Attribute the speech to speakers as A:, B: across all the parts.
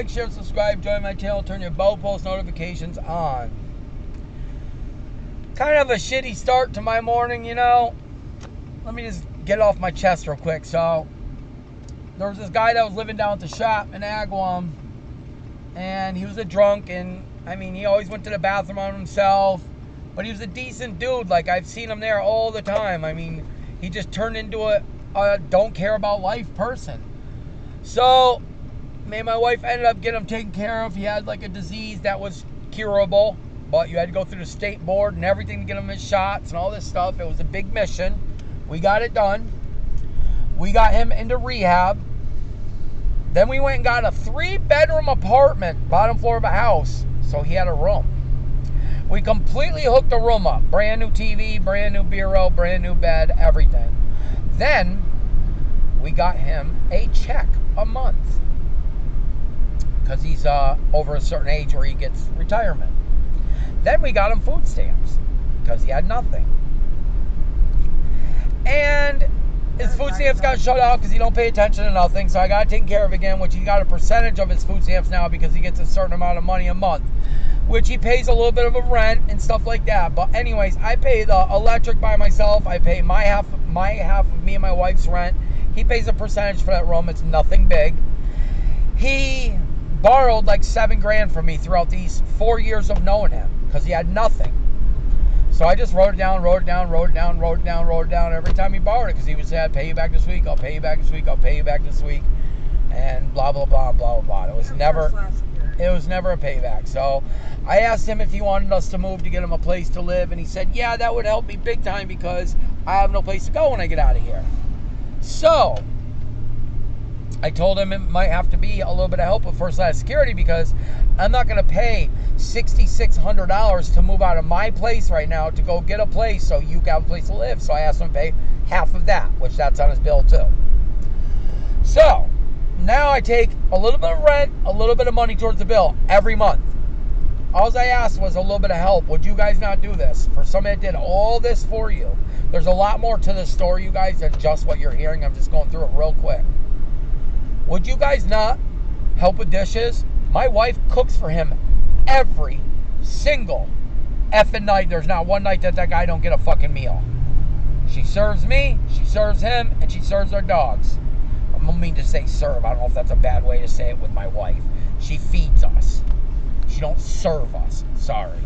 A: like, share, subscribe, join my channel, turn your bell post notifications on. Kind of a shitty start to my morning, you know. Let me just get it off my chest real quick. So, there was this guy that was living down at the shop in Agawam, and he was a drunk, and I mean, he always went to the bathroom on himself, but he was a decent dude. Like, I've seen him there all the time. I mean, he just turned into a don't care about life person. So, me and my wife ended up getting him taken care of. He had like a disease that was curable, but you had to go through the state board and everything to get him his shots and all this stuff. It was a big mission. We got it done. We got him into rehab. Then we went and got a 3-bedroom apartment, bottom floor of a house, so he had a room. We completely hooked the room up. Brand new TV, brand new bureau, brand new bed, everything. Then we got him a check a month because he's over a certain age where he gets retirement. Then we got him food stamps because he had nothing. And his food stamps got shut off because he don't pay attention to nothing, so I got to take care of again, which he got a percentage of his food stamps now because he gets a certain amount of money a month, which he pays a little bit of a rent and stuff like that. But anyways, I pay the electric by myself. I pay my half of me and my wife's rent. He pays a percentage for that room. It's nothing big. He borrowed like $7,000 from me throughout these 4 years of knowing him because he had nothing. So I just wrote it down every time he borrowed it because he would say, I'll pay you back this week, I'll pay you back this week, I'll pay you back this week, and blah, blah, blah, blah, blah. It was never a payback. So I asked him if he wanted us to move to get him a place to live, and he said, yeah, that would help me big time because I have no place to go when I get out of here. So I told him it might have to be a little bit of help with first class security because I'm not going to pay $6,600 to move out of my place right now to go get a place so you can have a place to live. So I asked him to pay half of that, which that's on his bill too. So now I take a little bit of rent, a little bit of money towards the bill every month. All I asked was a little bit of help. Would you guys not do this? For somebody that did all this for you. There's a lot more to this story, you guys, than just what you're hearing. I'm just going through it real quick. Would you guys not help with dishes? My wife cooks for him every single effing night. There's not one night that guy don't get a fucking meal. She serves me, she serves him, and she serves our dogs. I don't mean to say serve. I don't know if that's a bad way to say it with my wife. She feeds us. She don't serve us. Sorry.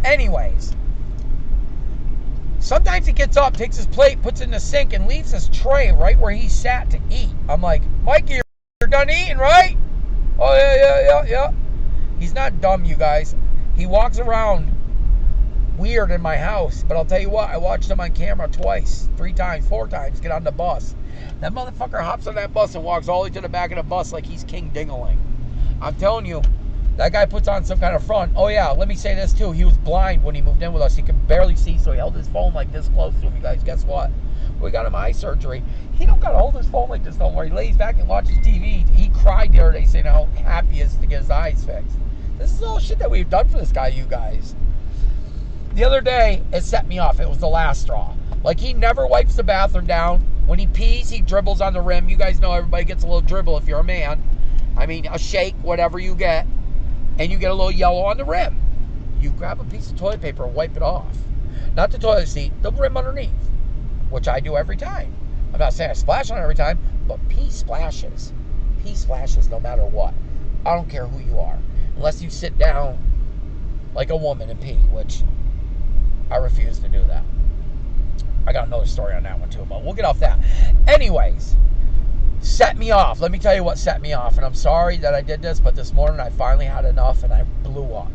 A: Anyways, sometimes he gets up, takes his plate, puts it in the sink, and leaves his tray right where he sat to eat. I'm like, Mikey, you're done eating, right? Oh, yeah. He's not dumb, you guys. He walks around weird in my house, but I'll tell you what, I watched him on camera twice, 3 times, 4 times, get on the bus. That motherfucker hops on that bus and walks all the way to the back of the bus like he's King Dingaling. I'm telling you, that guy puts on some kind of front. Oh, yeah, let me say this, too. He was blind when he moved in with us. He could barely see, so he held his phone like this close to him. You guys, guess what? We got him eye surgery. He don't got to hold his phone like this no more. He lays back and watches TV. He cried the other day saying how happy he is to get his eyes fixed. This is all shit that we've done for this guy, you guys. The other day, it set me off. It was the last straw. Like, he never wipes the bathroom down. When he pees, he dribbles on the rim. You guys know everybody gets a little dribble if you're a man. I mean, a shake, whatever you get. And you get a little yellow on the rim. You grab a piece of toilet paper and wipe it off. Not the toilet seat, the rim underneath. Which I do every time. I'm not saying I splash on it every time, but pee splashes. Pee splashes no matter what. I don't care who you are. Unless you sit down like a woman and pee, which I refuse to do that. I got another story on that one too, but we'll get off that. Anyways, set me off. Let me tell you what set me off. And I'm sorry that I did this, but this morning I finally had enough and I blew up.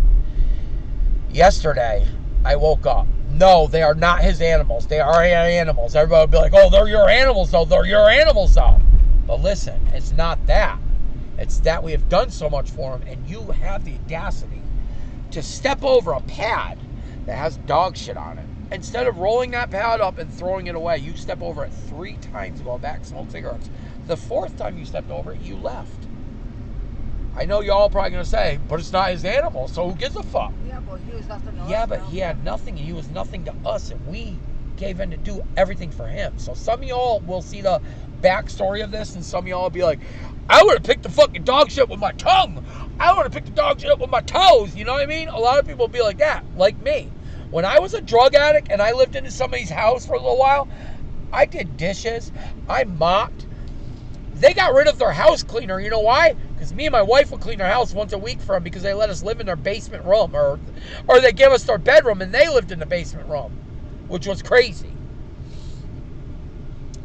A: Yesterday, I woke up. No, they are not his animals. They are animals. Everybody will be like, oh, they're your animals, though. They're your animals, though. But listen, it's not that. It's that we have done so much for him, and you have the audacity to step over a pad that has dog shit on it. Instead of rolling that pad up and throwing it away, you step over it 3 times, go back, smoke cigarettes. The 4th time you stepped over it, you left. I know y'all are probably going to say, but it's not his animal, so who gives a fuck?
B: Yeah, but he was nothing to us.
A: Yeah, but he had nothing, and he was nothing to us, and we gave in to do everything for him. So some of y'all will see the backstory of this, and some of y'all will be like, I would have picked the fucking dog shit with my tongue. I would have picked the dog shit up with my toes. You know what I mean? A lot of people will be like that, like me. When I was a drug addict and I lived in somebody's house for a little while, I did dishes. I mopped. They got rid of their house cleaner. You know why? Because me and my wife would clean their house once a week for them because they let us live in their basement room. Or they gave us their bedroom and they lived in the basement room, which was crazy.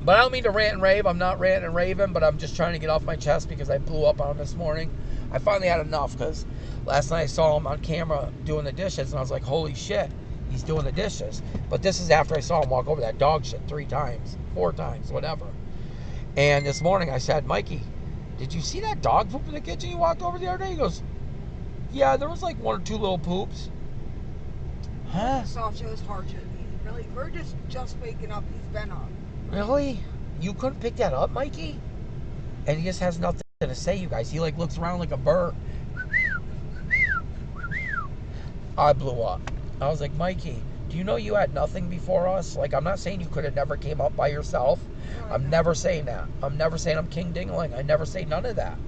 A: But I don't mean to rant and rave. I'm not ranting and raving, but I'm just trying to get off my chest because I blew up on him this morning. I finally had enough because last night I saw him on camera doing the dishes and I was like, holy shit, he's doing the dishes. But this is after I saw him walk over that dog shit 3 times, 4 times, whatever. And this morning I said, Mikey, did you see that dog poop in the kitchen you walked over the other day? He goes, yeah, there was like 1 or 2 little poops. Huh?
B: Soft shell is hard to eat. Really, we're just waking up. He's been on.
A: Really? You couldn't pick that up, Mikey? And he just has nothing to say, you guys. He like looks around like a bird. I blew up. I was like, Mikey, do you know you had nothing before us? Like, I'm not saying you could have never came up by yourself. I'm never saying that. I'm never saying I'm King Dingling. I never say none of that.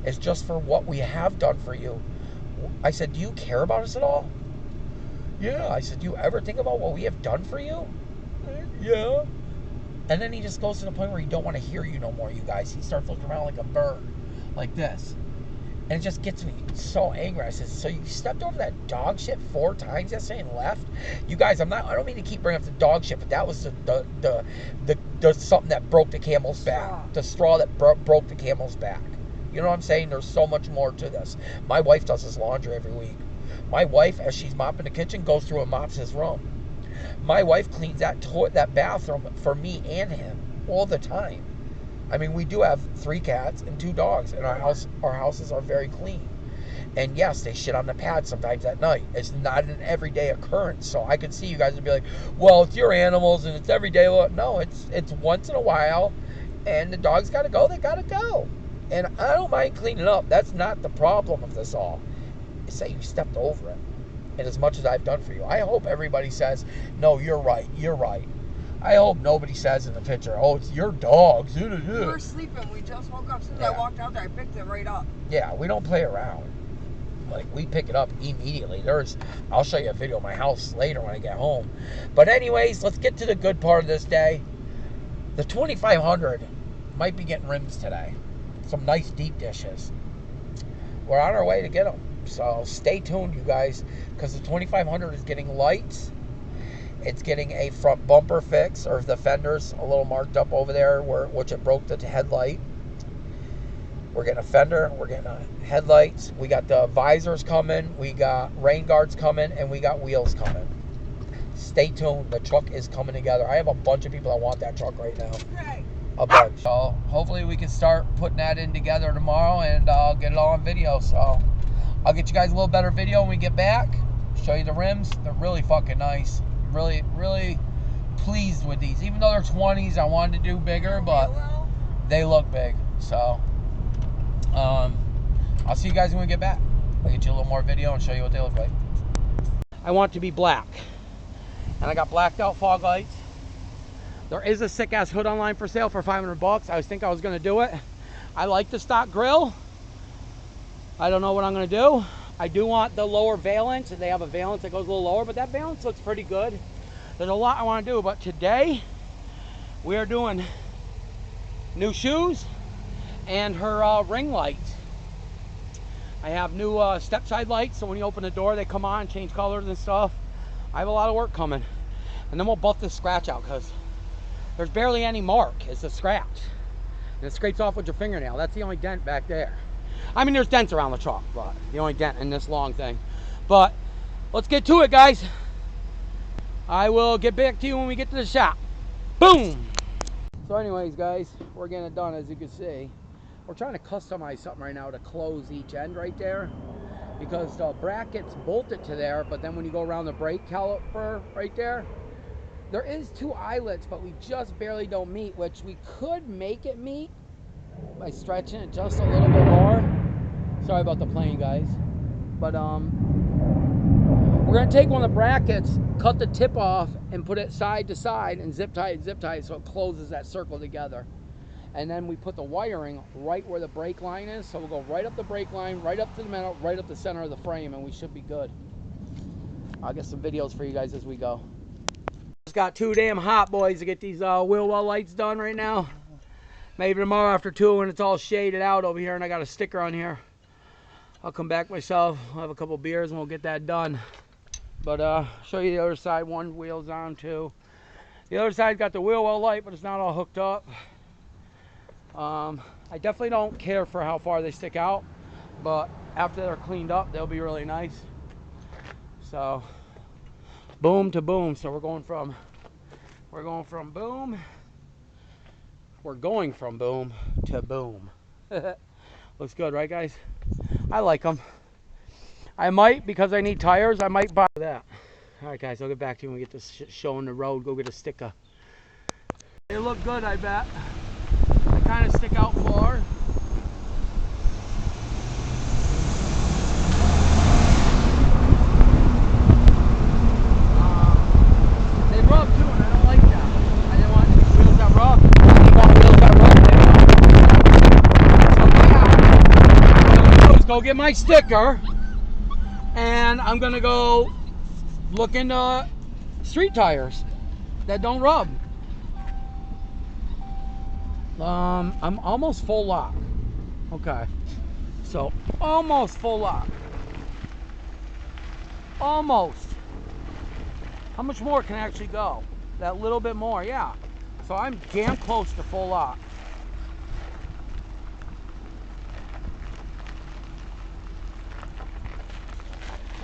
A: It's just for what we have done for you. I said, do you care about us at all? Yeah. I said, do you ever think about what we have done for you? Yeah. And then he just goes to the point where he don't want to hear you no more, you guys. He starts looking around like a bird, like this. And it just gets me so angry. I said, so you stepped over that dog shit 4 times yesterday and left? You guys, I don't mean to keep bringing up the dog shit, but that was the something that broke the camel's back. The straw that broke the camel's back. You know what I'm saying? There's so much more to this. My wife does his laundry every week. My wife, as she's mopping the kitchen, goes through and mops his room. My wife cleans that bathroom for me and him all the time. I mean, we do have 3 cats and 2 dogs, and our houses are very clean. And yes, they shit on the pad sometimes at night. It's not an everyday occurrence. So I could see you guys would be like, well, it's your animals and it's everyday. Well, no, it's once in a while, and the dogs got to go. They got to go. And I don't mind cleaning up. That's not the problem of this all. It's that you stepped over it. And as much as I've done for you, I hope everybody says, no, you're right. You're right. I hope nobody says in the picture, oh, it's your dog.
B: We were sleeping. We just woke up. As soon as I walked out there, I picked it right up.
A: Yeah, we don't play around. Like, we pick it up immediately. I'll show you a video of my house later when I get home. But anyways, let's get to the good part of this day. The 2500 might be getting rims today. Some nice deep dishes. We're on our way to get them. So stay tuned, you guys, because the 2500 is getting lights. It's getting a front bumper fix, or the fender's a little marked up over there, which it broke the headlight. We're getting a fender. We're getting headlights. We got the visors coming. We got rain guards coming, and we got wheels coming. Stay tuned. The truck is coming together. I have a bunch of people that want that truck right now.
B: Right.
A: A bunch. So hopefully we can start putting that in together tomorrow, and I'll get it all on video. So I'll get you guys a little better video when we get back. Show you the rims. They're really fucking nice. Really, really pleased with these. Even though they're 20s, I wanted to do bigger, but they look big. So I'll see you guys when we get back. I'll get you a little more video and show you what they look like. I want it to be black. And I got blacked out fog lights. There is a sick ass hood online for sale for $500. I think I was gonna do it. I like the stock grill. I don't know what I'm gonna do. I do want the lower valence. They have a valence that goes a little lower, but that valence looks pretty good. There's a lot I want to do, but today we are doing new shoes and her ring lights. I have new step side lights, so when you open the door, they come on, change colors and stuff. I have a lot of work coming. And then we'll buff this scratch out because there's barely any mark. It's a scratch. And it scrapes off with your fingernail. That's the only dent back there. I mean, there's dents around the truck, but the only dent in this long thing. But let's get to it, guys. I will get back to you when we get to the shop. Boom! So anyways, guys, we're getting it done, as you can see. We're trying to customize something right now to close each end right there, because the bracket's bolted to there, but then when you go around the brake caliper right there, there is 2 eyelets, but we just barely don't meet, which we could make it meet by stretching it just a little bit more. Sorry about the plane, guys. But we're We're gonna take one of the brackets, cut the tip off, and put it side to side and zip tie it so it closes that circle together. And then we put the wiring right where the brake line is. So we'll go right up the brake line, right up to the middle, right up the center of the frame, and we should be good. I'll get some videos for you guys as we go. Just got too damn hot, boys, to get these wheel well lights done right now. Maybe tomorrow after 2 when it's all shaded out over here and I got a sticker on here. I'll come back myself, I'll have a couple beers and we'll get that done. But show you the other side. One wheel's on too. The other side got the wheel well light, but it's not all hooked up. I definitely don't care for how far they stick out, but after they're cleaned up, they'll be really nice. So, boom to boom. So we're going from boom. We're going from boom to boom. Looks good, right, guys? I like them. I might, because I need tires, I might buy that. All right, guys, I'll get back to you when we get this show on the road. Go get a sticker. They look good, I bet. They kind of stick out far. They rub too, and I don't like that. I didn't want wheels that rub. I want wheels that rub. So yeah, what I'm gonna do is go get my sticker, and I'm gonna go look into street tires that don't rub. I'm almost full lock. Okay, so almost full lock. Almost. How much more can I actually go? That little bit more, yeah. So I'm damn close to full lock.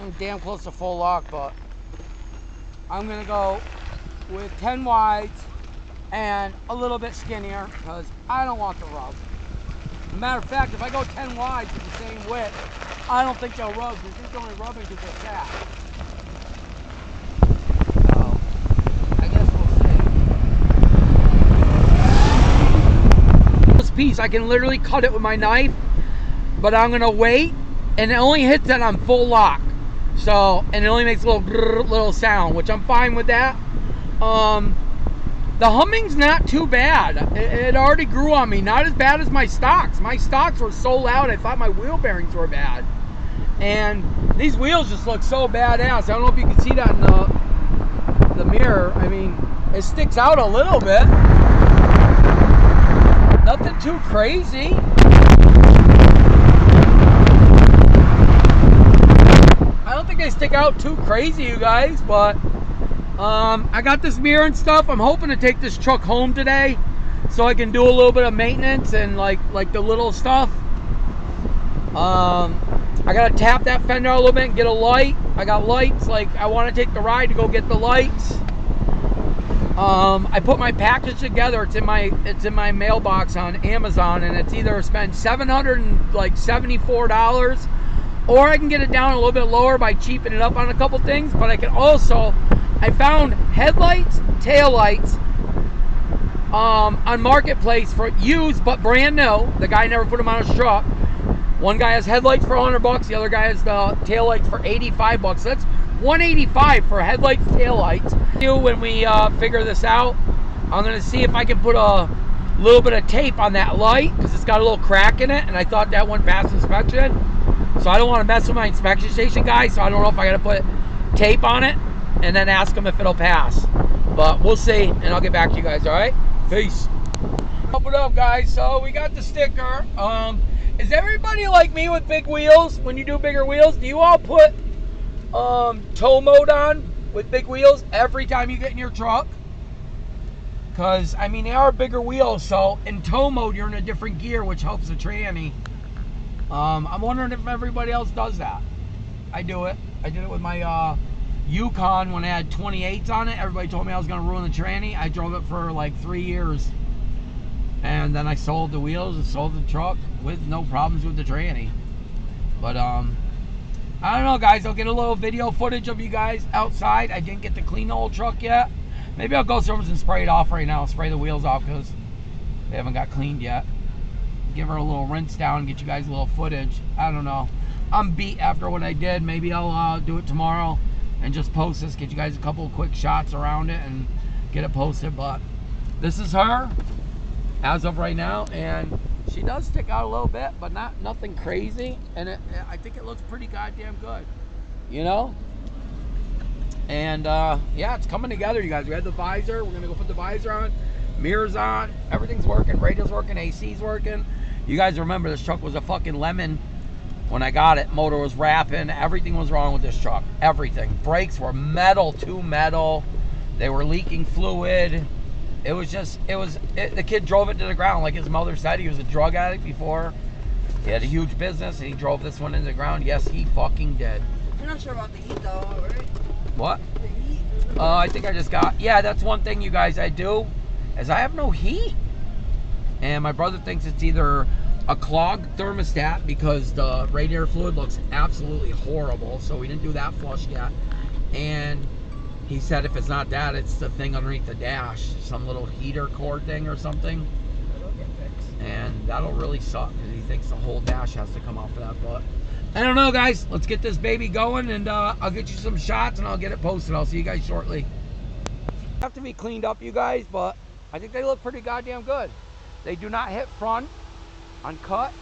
A: I'm damn close to full lock, but I'm gonna go with 10 wides and a little bit skinnier because I don't want the rub. As a matter of fact, if I go 10 wides with the same width, I don't think they'll rub because these are only rubbing because they're fat. So, I guess we'll see. This piece, I can literally cut it with my knife, but I'm gonna wait, and it only hits it on full lock. So, and it only makes a little sound, which I'm fine with that. The humming's not too bad. It already grew on me. Not as bad as my stocks. My stocks were so loud I thought my wheel bearings were bad. And these wheels just look so badass. I don't know if you can see that in the mirror. I mean, it sticks out a little bit. Nothing too crazy. I don't think they stick out too crazy, you guys, but I got this mirror and stuff. I'm hoping to take this truck home today so I can do a little bit of maintenance and like the little stuff. I gotta tap that fender a little bit and get a light. I got lights, like I want to take the ride to go get the lights. I put my package together. It's in my mailbox on Amazon, and it's either spend $774 or I can get it down a little bit lower by cheaping it up on a couple things. But I can also, I found headlights, taillights on Marketplace for used but brand new. The guy never put them on his truck. One guy has headlights for $100. The other guy has the taillights for $85. So that's $185 for headlights, taillights. When we figure this out, I'm gonna see if I can put a little bit of tape on that light because it's got a little crack in it, and I thought that wouldn't pass inspection. So I don't want to mess with my inspection station guy, so I don't know if I gotta put tape on it and then ask them if it'll pass. But we'll see, and I'll get back to you guys, all right? Peace. What up, guys? So we got the sticker. Is everybody like me with big wheels? When you do bigger wheels, do you all put tow mode on with big wheels every time you get in your truck? Because, I mean, they are bigger wheels, so in tow mode, you're in a different gear, which helps the tranny. I'm wondering if everybody else does that. I do it. I did it with my Yukon when I had 28s on it. Everybody told me I was going to ruin the tranny. I drove it for like 3 years. And then I sold the wheels and sold the truck with no problems with the tranny. But, I don't know, guys. I'll get a little video footage of you guys outside. I didn't get to clean the whole truck yet. Maybe I'll go service and spray it off right now. Spray the wheels off because they haven't got cleaned yet. Give her a little rinse down and get you guys a little footage. I don't know. I'm beat after what I did. Maybe I'll do it tomorrow. and just post this, get you guys a couple of quick shots around it and get it posted. But this is her as of right now, and she does stick out a little bit, but nothing crazy, and I think it looks pretty goddamn good, you know. And yeah, it's coming together, you guys. We had the visor, we're gonna go put the visor on, mirrors on, everything's working, radio's working, AC's working. You guys remember this truck was a fucking lemon when I got it. Motor was rapping, everything was wrong with this truck, everything. Brakes were metal to metal, they were leaking fluid. It was just, the kid drove it to the ground. Like his mother said, he was a drug addict before. He had a huge business and he drove this one into the ground. Yes, he fucking did.
B: You're not sure about the heat though, right?
A: What?
B: The heat?
A: I think I just got, yeah, that's one thing, you guys, I do, is I have no heat. And my brother thinks it's either a clogged thermostat because the radiator fluid looks absolutely horrible. So we didn't do that flush yet. And he said if it's not that, it's the thing underneath the dash, some little heater cord thing or something.
B: That'll get fixed.
A: And that'll really suck because he thinks the whole dash has to come off of that. But I don't know, guys. Let's get this baby going, and I'll get you some shots and I'll get it posted. I'll see you guys shortly. Have to be cleaned up, you guys, but I think they look pretty goddamn good. They do not hit front uncut,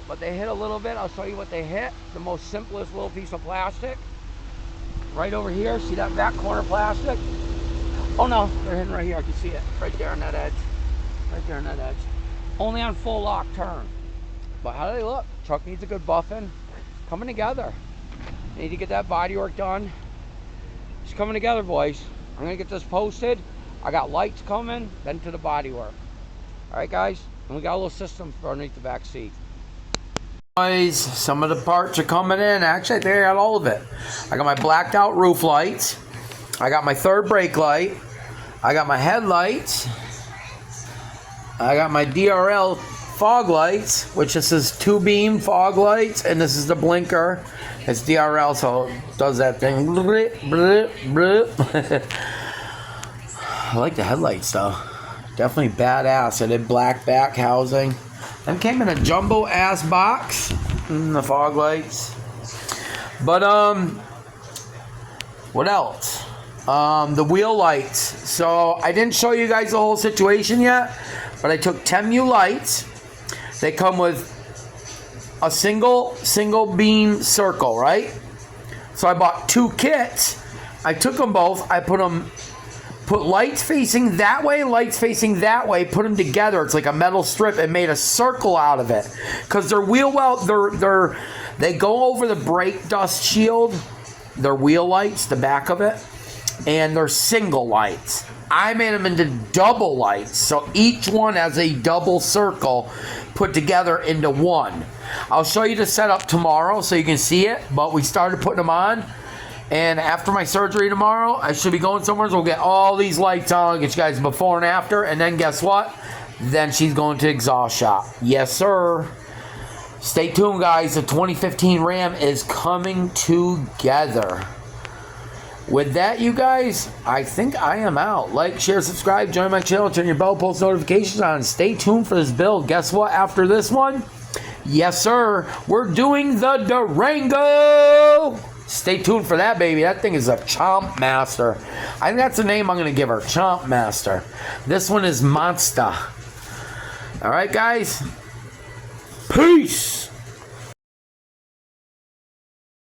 A: but they hit a little bit. I'll show you what they hit. The most simplest little piece of plastic. Right over here, see that back corner plastic? Oh no, they're hitting right here. I can see it right there on that edge. Right there on that edge. Only on full lock turn. But how do they look? Truck needs a good buffing. Coming together. Need to get that body work done. It's coming together, boys. I'm gonna get this posted. I got lights coming, then to the body work. All right, guys. And we got a little system for underneath the back seat. Guys, some of the parts are coming in. Actually, I think I got all of it. I got my blacked out roof lights. I got my third brake light. I got my headlights. I got my DRL fog lights, which this is 2-beam fog lights, and this is the blinker. It's DRL, so it does that thing. I like the headlights though. Definitely badass. I did black back housing. Them came in a jumbo ass box. The fog lights. But what else? The wheel lights. So I didn't show you guys the whole situation yet, but I took 10 new lights. They come with a single beam circle, right? So I bought 2 kits. I took them both. I put lights facing that way, lights facing that way, put them together. It's like a metal strip and made a circle out of it. Because they're wheel well, they go over the brake dust shield. They're wheel lights, the back of it. And they're single lights. I made them into double lights. So each one has a double circle put together into one. I'll show you the setup tomorrow so you can see it. But we started putting them on. And after my surgery tomorrow, I should be going somewhere, so we'll get all these lights on. I'll get you guys before and after. And then guess what? Then she's going to exhaust shop. Yes, sir. Stay tuned, guys. The 2015 Ram is coming together. With that, you guys, I think I am out. Like, share, subscribe, join my channel, turn your bell, post notifications on. Stay tuned for this build. Guess what? After this one, yes, sir, we're doing the Durango. Stay tuned for that, baby. That thing is a Chomp Master. I think that's the name I'm going to give her, Chomp Master. This one is Monster. All right, guys. Peace.